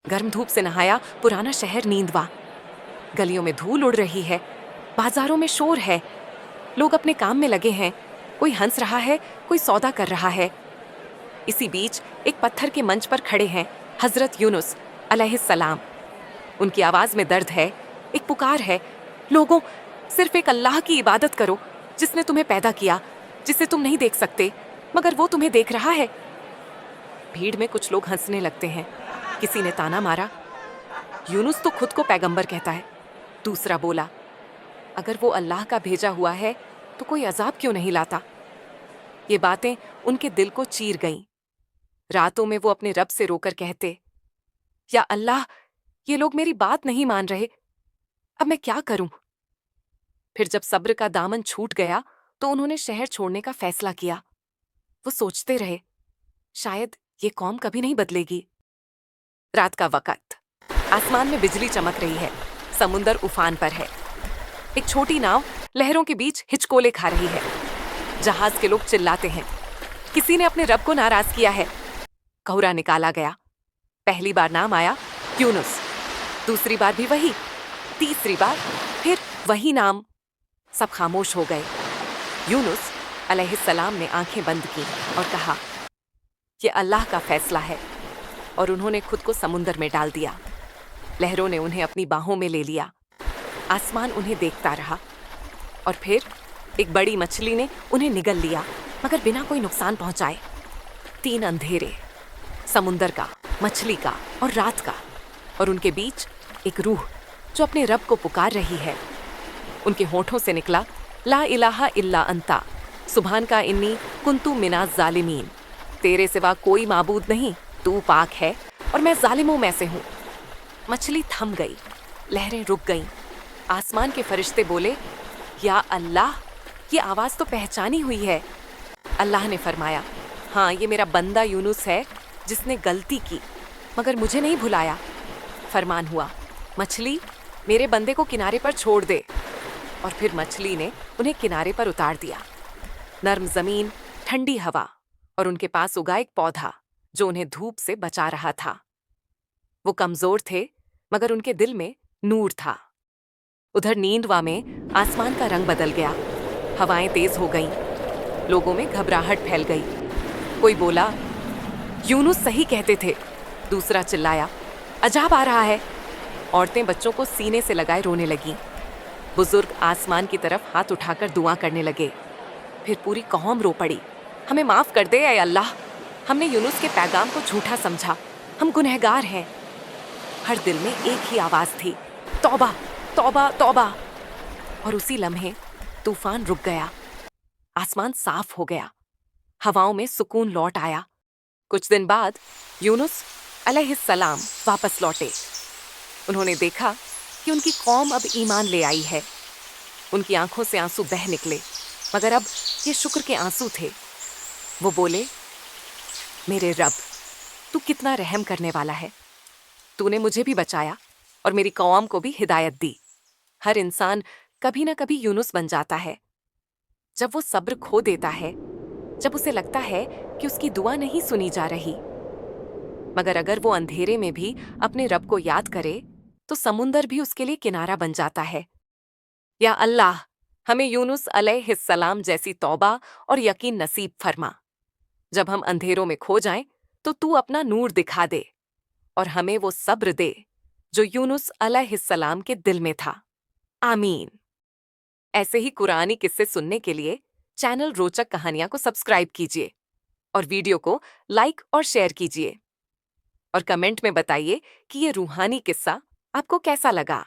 गर्म धूप से नहाया पुराना शहर नींदवा। गलियों में धूल उड़ रही है, बाजारों में शोर है, लोग अपने काम में लगे हैं, कोई हंस रहा है, कोई सौदा कर रहा है। इसी बीच एक पत्थर के मंच पर खड़े हैं हजरत यूनुस अलैहिस्सलाम। उनकी आवाज में दर्द है, एक पुकार है, लोगों, सिर्फ एक अल्लाह की इबादत करो जिसने तुम्हें पैदा किया, जिसे तुम नहीं देख सकते मगर वो तुम्हें देख रहा है। भीड़ में कुछ लोग हंसने लगते हैं। किसी ने ताना मारा, यूनुस तो खुद को पैगंबर कहता है। दूसरा बोला, अगर वो अल्लाह का भेजा हुआ है तो कोई अजाब क्यों नहीं लाता। ये बातें उनके दिल को चीर गईं। रातों में वो अपने रब से रोकर कहते, या अल्लाह, ये लोग मेरी बात नहीं मान रहे, अब मैं क्या करूं। फिर जब सब्र का दामन छूट गया तो उन्होंने शहर छोड़ने का फैसला किया। वो सोचते रहे, शायद ये कौम कभी नहीं बदलेगी। रात का वक्त, आसमान में बिजली चमक रही है, समुंदर उफान पर है। एक छोटी नाव लहरों के बीच हिचकोले खा रही है। जहाज के लोग चिल्लाते हैं, किसी ने अपने रब को नाराज किया है। कोहरा निकाला गया। पहली बार नाम आया यूनुस, दूसरी बार भी वही, तीसरी बार फिर वही नाम। सब खामोश हो गए। यूनुस अलैहिस्सलाम ने आंखें बंद की और कहा, ये अल्लाह का फैसला है। और उन्होंने खुद को समुंदर में डाल दिया। लहरों ने उन्हें अपनी बाहों में ले लिया। आसमान उन्हें देखता रहा और फिर एक बड़ी मछली ने उन्हें निगल लिया, मगर बिना कोई नुकसान पहुंचाए। 3 अंधेरे, समुंदर का, मछली का और रात का, और उनके बीच एक रूह जो अपने रब को पुकार रही है। उनके होठों से निकला, ला इलाहा इल्ला अंता सुभान का इन्नी कुंतु मिनाज जालिमीन। तेरे सिवा कोई माबूद नहीं, तू पाक है और मैं जालिमों में से हूँ। मछली थम गई, लहरें रुक गईं। आसमान के फरिश्ते बोले, या अल्लाह, ये आवाज तो पहचानी हुई है। अल्लाह ने फरमाया, हाँ, ये मेरा बंदा यूनुस है जिसने गलती की मगर मुझे नहीं भुलाया। फरमान हुआ, मछली, मेरे बंदे को किनारे पर छोड़ दे। और फिर मछली ने उन्हें किनारे पर उतार दिया। नर्म जमीन, ठंडी हवा और उनके पास उगा एक पौधा जो उन्हें धूप से बचा रहा था। वो कमजोर थे मगर उनके दिल में नूर था। उधर नींदवा में आसमान का रंग बदल गया, हवाएं तेज हो गईं, लोगों में घबराहट फैल गई। कोई बोला, यूनुस सही कहते थे। दूसरा चिल्लाया, अजाब आ रहा है। औरतें बच्चों को सीने से लगाए रोने लगीं। बुजुर्ग आसमान की तरफ हाथ उठाकर दुआ करने लगे। फिर पूरी कौम रो पड़ी, हमें माफ कर दे ऐ अल्लाह, हमने यूनुस के पैगाम को झूठा समझा, हम गुनहगार हैं। हर दिल में एक ही आवाज थी, तौबा तौबा तौबा। और उसी लम्हे तूफान रुक गया, आसमान साफ हो गया, हवाओं में सुकून लौट आया। कुछ दिन बाद यूनुस अलैहिस्सलाम वापस लौटे। उन्होंने देखा कि उनकी कौम अब ईमान ले आई है। उनकी आंखों से आंसू बह निकले, मगर अब ये शुक्र के आंसू थे। वो बोले, मेरे रब, तू कितना रहम करने वाला है। तूने मुझे भी बचाया और मेरी कौम को भी हिदायत दी। हर इंसान कभी ना कभी यूनुस बन जाता है। जब वो सब्र खो देता है, जब उसे लगता है कि उसकी दुआ नहीं सुनी जा रही। मगर अगर वो अंधेरे में भी अपने रब को याद करे तो समुंदर भी उसके लिए किनारा बन जाता है। या अल्लाह, हमें यूनुस अलैहिस्सलाम जैसी तौबा और यकीन नसीब फरमा। जब हम अंधेरों में खो जाएं तो तू अपना नूर दिखा दे और हमें वो सब्र दे जो यूनुस अलैहिस्सलाम के दिल में था। आमीन। ऐसे ही कुरानी किस्से सुनने के लिए चैनल रोचक कहानियां को सब्सक्राइब कीजिए और वीडियो को लाइक और शेयर कीजिए। और कमेंट में बताइए कि ये रूहानी किस्सा आपको कैसा लगा।